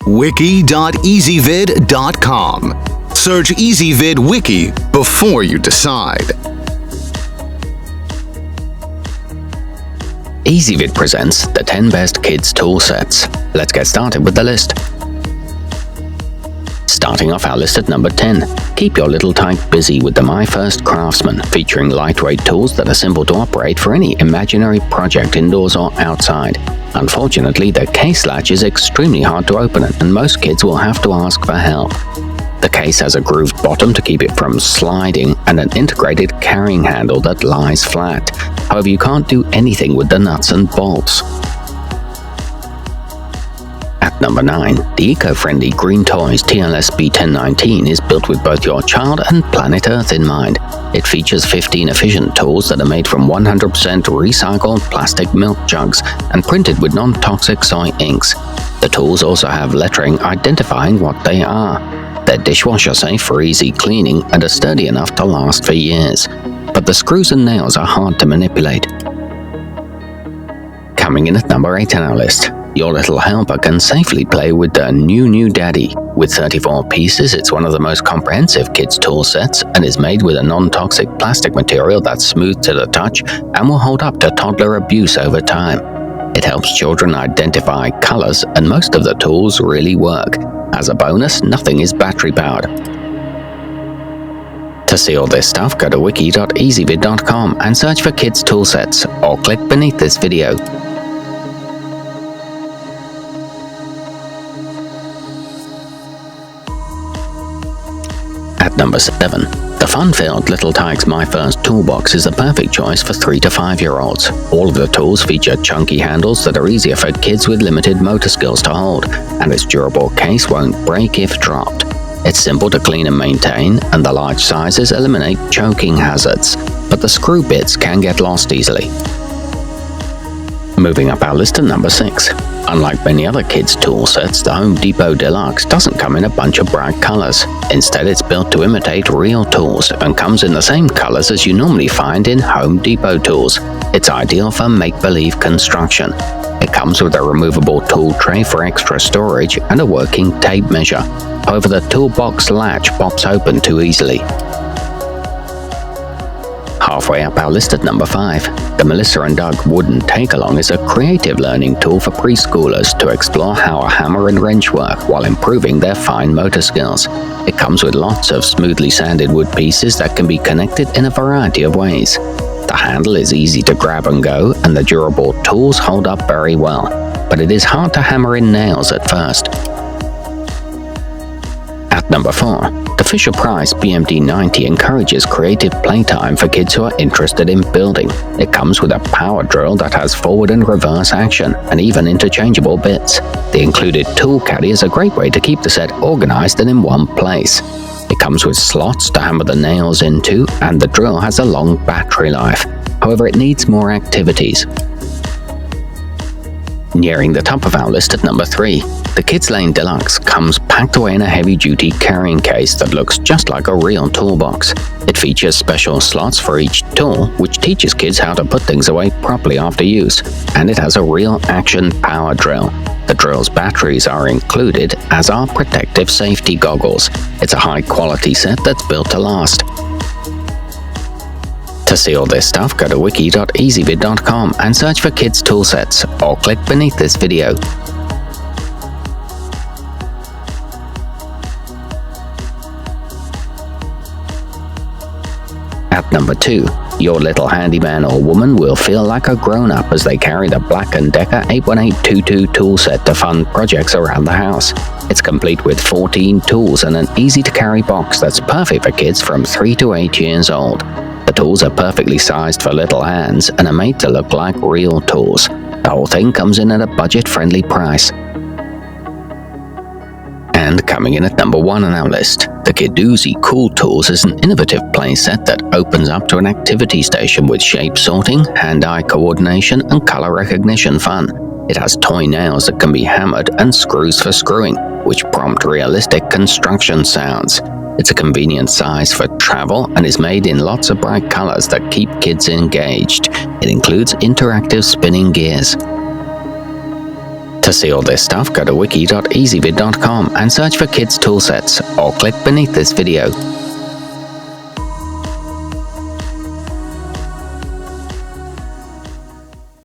Wiki.ezvid.com. Search EasyVid Wiki before you decide. EasyVid presents the 10 best kids tool sets. Let's get started with the list. Starting off our list at number 10, keep your little tyke busy with the First Craftsman, featuring lightweight tools that are simple to operate for any imaginary project indoors or outside. Unfortunately, the case latch is extremely hard to open and most kids will have to ask for help. The case has a grooved bottom to keep it from sliding and an integrated carrying handle that lies flat. However, you can't do anything with the nuts and bolts. At number 9, the eco-friendly Green Toys TLS B1019 is built with both your child and planet Earth in mind. It features 15 efficient tools that are made from 100% recycled plastic milk jugs and printed with non-toxic soy inks. The tools also have lettering identifying what they are. They're dishwasher safe for easy cleaning and are sturdy enough to last for years. But the screws and nails are hard to manipulate. Coming in at number 8 on our list, your little helper can safely play with the Niuniu Daddy. With 34 pieces, it's one of the most comprehensive kids' tool sets and is made with a non-toxic plastic material that's smooth to the touch and will hold up to toddler abuse over time. It helps children identify colors, and most of the tools really work. As a bonus, nothing is battery-powered. To see all this stuff, go to wiki.ezvid.com and search for kids' tool sets, or click beneath this video. At number 7, the fun-filled Little Tikes My First Toolbox is the perfect choice for 3 to 5-year-olds. All of the tools feature chunky handles that are easier for kids with limited motor skills to hold, and its durable case won't break if dropped. It's simple to clean and maintain, and the large sizes eliminate choking hazards, but the screw bits can get lost easily. Moving up our list at number 6. Unlike many other kids' tool sets, the Home Depot Deluxe doesn't come in a bunch of bright colors. Instead, it's built to imitate real tools and comes in the same colors as you normally find in Home Depot tools. It's ideal for make-believe construction. It comes with a removable tool tray for extra storage and a working tape measure. However, the Toolbox latch pops open too easily. Halfway up our list at number 5, the Melissa and Doug Wooden Takealong is a creative learning tool for preschoolers to explore how a hammer and wrench work while improving their fine motor skills. It comes with lots of smoothly sanded wood pieces that can be connected in a variety of ways. The handle is easy to grab and go, and the durable tools hold up very well, but it is hard to hammer in nails at first. At number 4, the Fisher-Price BMD90 encourages creative playtime for kids who are interested in building. It comes with a power drill that has forward and reverse action, and even interchangeable bits. The included tool caddy is a great way to keep the set organized and in one place. It comes with slots to hammer the nails into, and the drill has a long battery life. However, it needs more activities. Nearing the top of our list at number 3, the Kidzlane Deluxe comes packed away in a heavy-duty carrying case that looks just like a real toolbox. It features special slots for each tool, which teaches kids how to put things away properly after use, and it has a real action power drill. The drill's batteries are included, as are protective safety goggles. It's a high-quality set that's built to last. To see all this stuff, go to wiki.ezvid.com and search for kids' tool sets, or click beneath this video. At number 2, your little handyman or woman will feel like a grown-up as they carry the Black & Decker 81822 tool set to fund projects around the house. It's complete with 14 tools and an easy-to-carry box that's perfect for kids from 3 to 8 years old. The tools are perfectly sized for little hands and are made to look like real tools. The whole thing comes in at a budget-friendly price. And coming in at number 1 on our list, the Kidoozie Cool Tools is an innovative playset that opens up to an activity station with shape sorting, hand-eye coordination, and color recognition fun. It has toy nails that can be hammered and screws for screwing, which prompt realistic construction sounds. It's a convenient size for travel and is made in lots of bright colors that keep kids engaged. It includes interactive spinning gears. To see all this stuff, go to wiki.ezvid.com and search for kids toolsets, or click beneath this video.